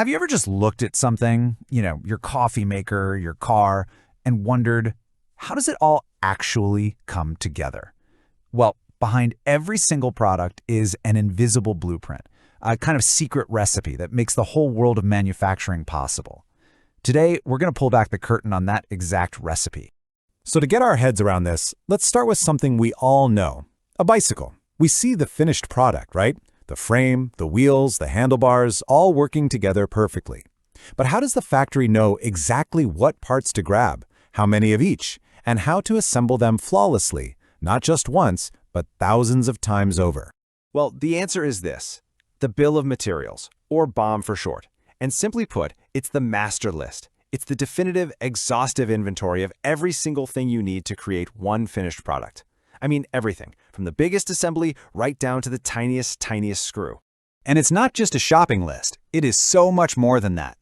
Have you ever just looked at something, your coffee maker, your car, and wondered, how does it all actually come together? Well, behind every single product is an invisible blueprint, a kind of secret recipe that makes the whole world of manufacturing possible. Today, we're going to pull back the curtain on that exact recipe. So to get our heads around this, let's start with something we all know, a bicycle. We see the finished product, right? The frame, the wheels, the handlebars, all working together perfectly. But how does the factory know exactly what parts to grab, how many of each, and how to assemble them flawlessly, not just once, but thousands of times over? Well, the answer is this: the bill of materials, or BOM for short. And simply put, it's the master list. It's the definitive, exhaustive inventory of every single thing you need to create one finished product. I mean everything, from the biggest assembly right down to the tiniest screw. And it's not just a shopping list. It is so much more than that.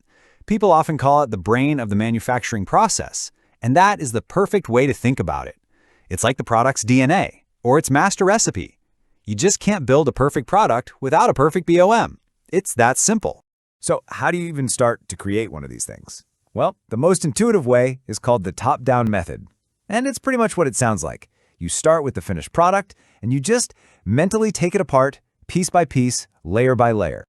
People often call it the brain of the manufacturing process, and that is the perfect way to think about it. It's like the product's DNA, or its master recipe. You just can't build a perfect product without a perfect BOM. It's that simple. So how do you even start to create one of these things? Well, the most intuitive way is called the top-down method. And it's pretty much what it sounds like. You start with the finished product, and you just mentally take it apart, piece by piece, layer by layer.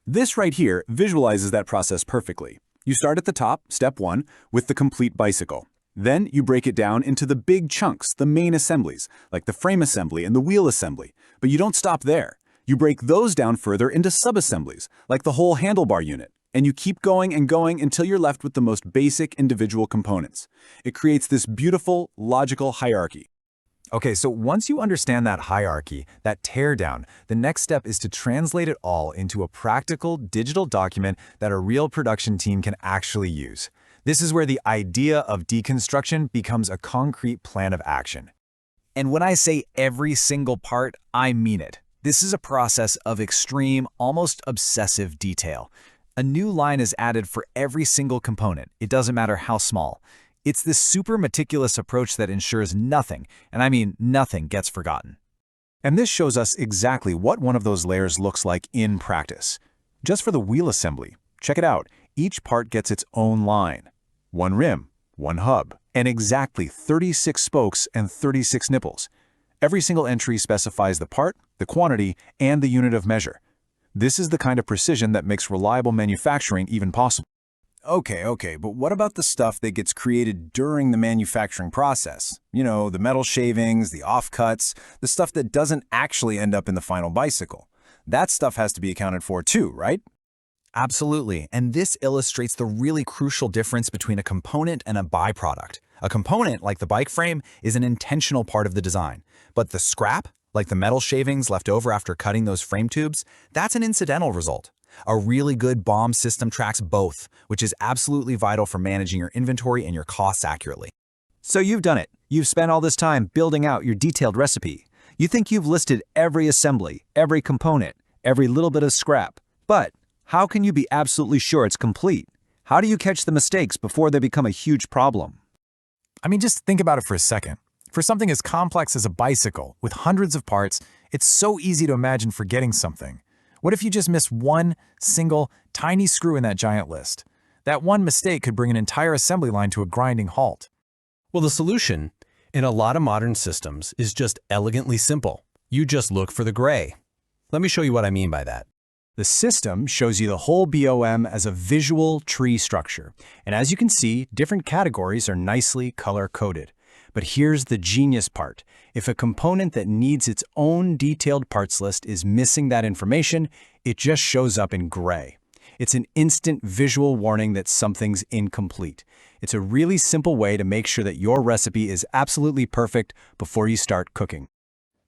This right here visualizes that process perfectly. You start at the top, step 1, with the complete bicycle. Then you break it down into the big chunks, the main assemblies, like the frame assembly and the wheel assembly. But you don't stop there. You break those down further into sub-assemblies, like the whole handlebar unit. And you keep going and going until you're left with the most basic individual components. It creates this beautiful, logical hierarchy. Okay, so once you understand that hierarchy, that teardown, the next step is to translate it all into a practical digital document that a real production team can actually use. This is where the idea of deconstruction becomes a concrete plan of action. And when I say every single part, I mean it. This is a process of extreme, almost obsessive detail. A new line is added for every single component. It doesn't matter how small. It's this super meticulous approach that ensures nothing, and I mean nothing, gets forgotten. And this shows us exactly what one of those layers looks like in practice. Just for the wheel assembly, check it out. Each part gets its own line. One rim, one hub, and exactly 36 spokes and 36 nipples. Every single entry specifies the part, the quantity, and the unit of measure. This is the kind of precision that makes reliable manufacturing even possible. Okay, but what about the stuff that gets created during the manufacturing process? You know, the metal shavings, the offcuts, the stuff that doesn't actually end up in the final bicycle. That stuff has to be accounted for too, right? Absolutely, and this illustrates the really crucial difference between a component and a byproduct. A component, like the bike frame, is an intentional part of the design, but the scrap, like the metal shavings left over after cutting those frame tubes, that's an incidental result. A really good BOM system tracks both, which is absolutely vital for managing your inventory and your costs accurately. So you've done it. You've spent all this time building out your detailed recipe. You think you've listed every assembly, every component, every little bit of scrap. But how can you be absolutely sure it's complete? How do you catch the mistakes before they become a huge problem? I mean, just think about it for a second. For something as complex as a bicycle, with hundreds of parts, it's so easy to imagine forgetting something. What if you just miss one single, tiny screw in that giant list? That one mistake could bring an entire assembly line to a grinding halt. Well, the solution, in a lot of modern systems, is just elegantly simple. You just look for the gray. Let me show you what I mean by that. The system shows you the whole BOM as a visual tree structure. And as you can see, different categories are nicely color-coded. But here's the genius part. If a component that needs its own detailed parts list is missing that information, it just shows up in gray. It's an instant visual warning that something's incomplete. It's a really simple way to make sure that your recipe is absolutely perfect before you start cooking.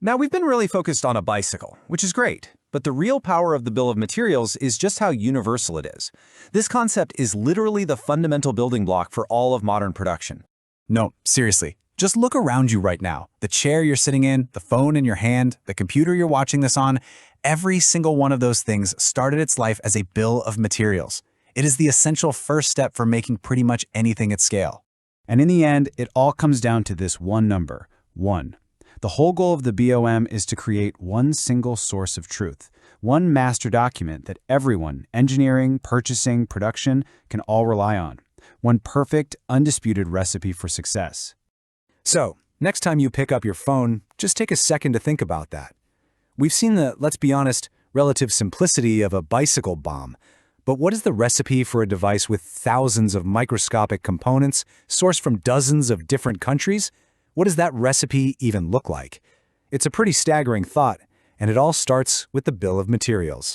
Now, we've been really focused on a bicycle, which is great. But the real power of the bill of materials is just how universal it is. This concept is literally the fundamental building block for all of modern production. No, seriously. Just look around you right now. The chair you're sitting in, the phone in your hand, the computer you're watching this on, every single one of those things started its life as a bill of materials. It is the essential first step for making pretty much anything at scale. And in the end, it all comes down to this one number, 1. The whole goal of the BOM is to create one single source of truth, One master document that everyone, engineering, purchasing, production, can all rely on. One perfect, undisputed recipe for success. So, next time you pick up your phone, just take a second to think about that. We've seen the, let's be honest, relative simplicity of a bicycle bomb. But what is the recipe for a device with thousands of microscopic components sourced from dozens of different countries? What does that recipe even look like? It's a pretty staggering thought, and it all starts with the bill of materials.